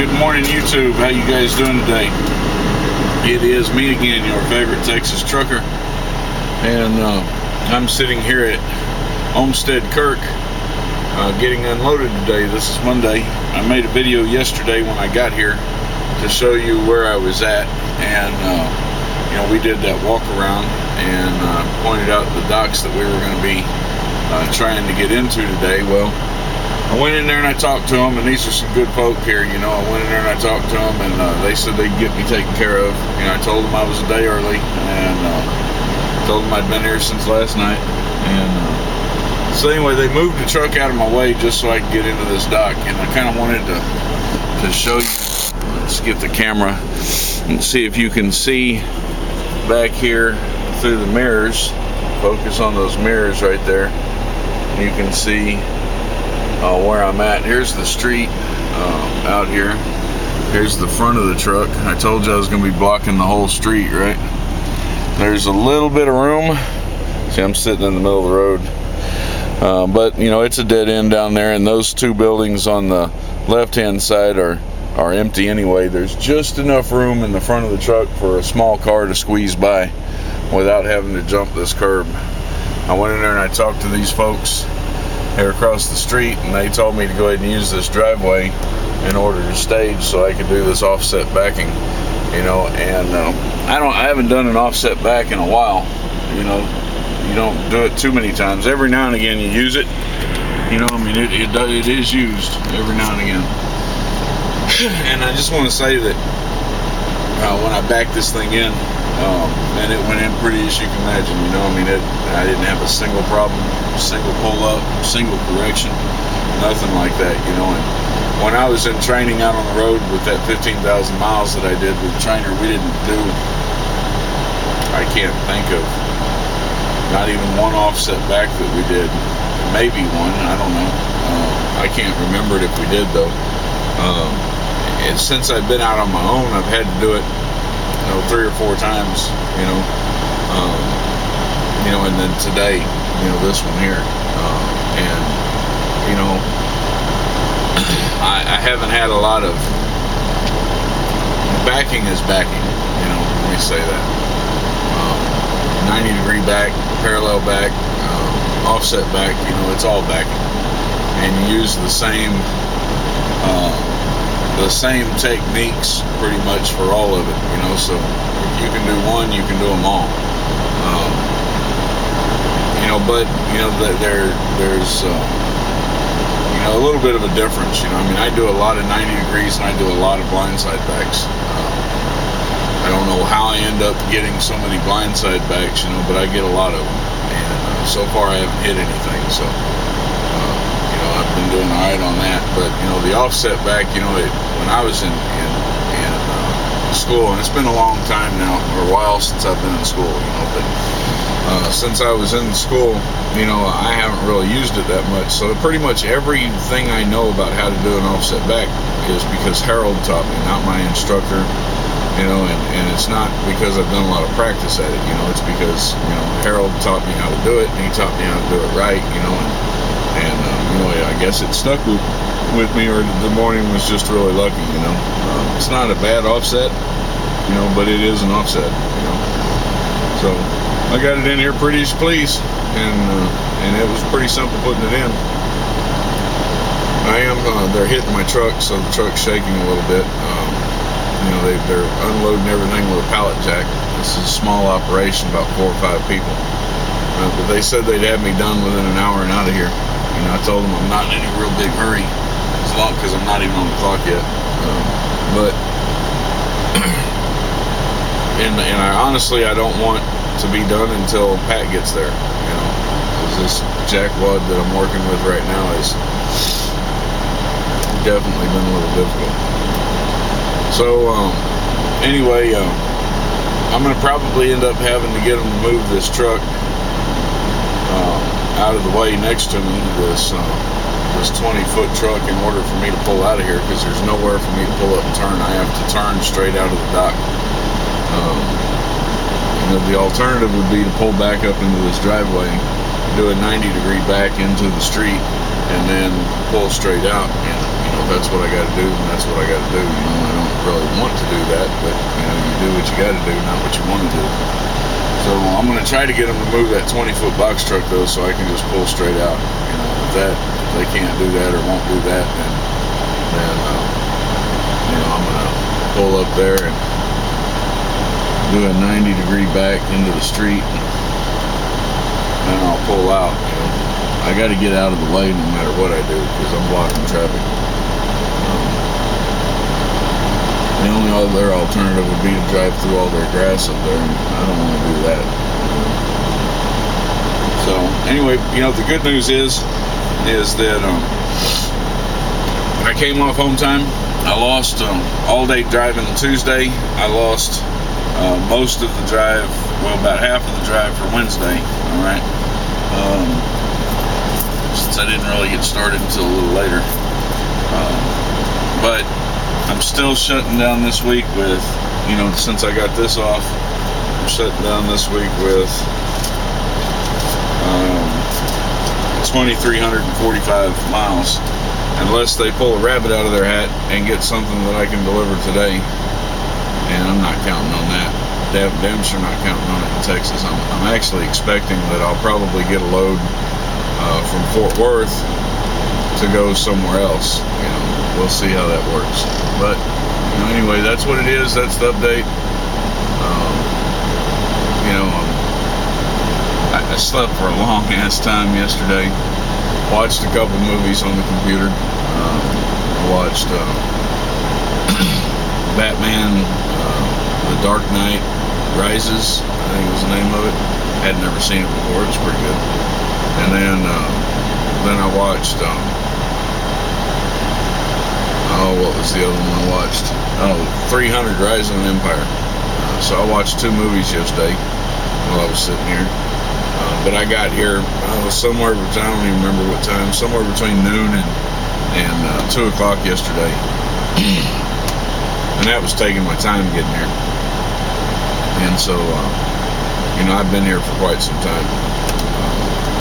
Good morning, YouTube. How you guys doing today? It is me again, your favorite Texas trucker, and I'm sitting here at Olmsted, Kirk, getting unloaded today. This is Monday. I made a video yesterday when I got here to show you where I was at, and we did that walk around and pointed out the docks that we were going to be trying to get into today. Well, I went in there and I talked to them, and these are some good folk here. I went in there and I talked to them, and they said they'd get me taken care of. I told them I was a day early, and told them I'd been here since last night. And so anyway, they moved the truck out of my way just so I could get into this dock, and I kind of wanted to show you. Let's get the camera and see if you can see back here through the mirrors. Focus on those mirrors right there. You can see where I'm at. Here's the street out here. Here's the front of the truck. I told you I was going to be blocking the whole street, right? There's a little bit of room. See, I'm sitting in the middle of the road. But, it's a dead end down there, and those two buildings on the left-hand side are empty anyway. There's just enough room in the front of the truck for a small car to squeeze by without having to jump this curb. I went in there and I talked to these folks here across the street, and they told me to go ahead and use this driveway in order to stage so I could do this offset backing, and I haven't done an offset back in a while. You don't do it too many times. Every now and again you use it, it is used every now and again. And I just want to say that when I backed this thing in, and it went in pretty, as you can imagine. I didn't have a single problem, single pull up, single correction, nothing like that. And when I was in training out on the road with that 15,000 miles that I did with the trainer, we didn't do, I can't think of not even one offset back that we did. Maybe one, I don't know. I can't remember it if we did though. And since I've been out on my own, I've had to do it 3 or 4 times, and then today, this one here, I haven't had a lot of backing is backing, let me say that. 90-degree back, parallel back, offset back, it's all backing, and you use the same techniques pretty much for all of it, so if you can do one, you can do them all. But there's a little bit of a difference. I do a lot of 90 degrees and I do a lot of blindside backs. I don't know how I end up getting so many blindside backs, but I get a lot of them, and so far I haven't hit anything, so I've been doing alright on that. But the offset back, when I was in school, and it's been a long time now, or a while since I've been in school, but since I was in school, I haven't really used it that much. So pretty much everything I know about how to do an offset back is because Harold taught me, not my instructor, and it's not because I've done a lot of practice at it, it's because, Harold taught me how to do it, and he taught me how to do it right, and I guess it stuck with me, or the morning was just really lucky, it's not a bad offset, but it is an offset, so I got it in here pretty as please, and it was pretty simple putting it in. They're hitting my truck, so the truck's shaking a little bit. They're unloading everything with a pallet jack. This is a small operation, about 4 or 5 people, but they said they'd have me done within an hour and out of here. I told them I'm not in any real big hurry, as long because I'm not even on the clock yet. But and I honestly, I don't want to be done until Pat gets there. Because this jackwad that I'm working with right now is definitely been a little difficult. So anyway, I'm going to probably end up having to get them to move this truck out of the way next to me, this 20-foot truck, in order for me to pull out of here, because there's nowhere for me to pull up and turn. I have to turn straight out of the dock. The alternative would be to pull back up into this driveway, do a 90-degree back into the street, and then pull straight out. And if that's what I got to do, then that's what I got to do. I don't really want to do that, but you do what you got to do, not what you want to do. So I'm going to try to get them to move that 20-foot box truck though, so I can just pull straight out. If they can't do that or won't do that, then I'm going to pull up there and do a 90-degree back into the street, and then I'll pull out. I got to get out of the way no matter what I do, because I'm blocking traffic. The only other alternative would be to drive through all their grass up there, and I don't want to do that. So anyway, the good news is that I came off home time. I lost all day driving Tuesday. I lost most of the drive, well, about half of the drive for Wednesday. All right, since I didn't really get started until a little later, but I'm still shutting down this week with, since I got this off, I'm shutting down this week with 2,345 miles, unless they pull a rabbit out of their hat and get something that I can deliver today. And I'm not counting on that. Damn sure not counting on it in Texas. I'm actually expecting that I'll probably get a load from Fort Worth to go somewhere else. We'll see how that works. But anyway, that's what it is. That's the update. I slept for a long ass time yesterday. Watched a couple movies on the computer. I watched Batman, The Dark Knight Rises, I think was the name of it. Had never seen it before. It was pretty good. And then I watched. What was the other one I watched? 300 Rise of an Empire. So I watched 2 movies yesterday while I was sitting here. But I got here somewhere between, I don't even remember what time, somewhere between noon and 2 o'clock yesterday. And that was taking my time getting here. And so, I've been here for quite some time.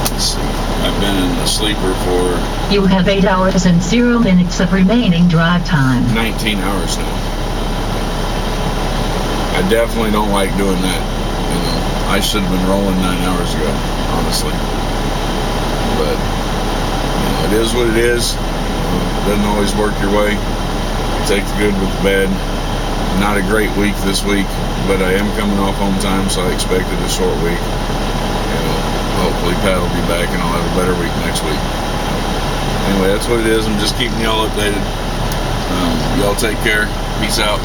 Let's see. I've been in the sleeper for... You have 8 hours and 0 minutes of remaining drive time. 19 hours now. I definitely don't like doing that. I should have been rolling 9 hours ago, honestly. But, it is what it is. It doesn't always work your way. You take the good with the bad. Not a great week this week, but I am coming off home time, so I expected a short week. Hopefully Pat will be back and I'll have a better week next week. Anyway, that's what it is. I'm just keeping y'all updated. Y'all take care. Peace out.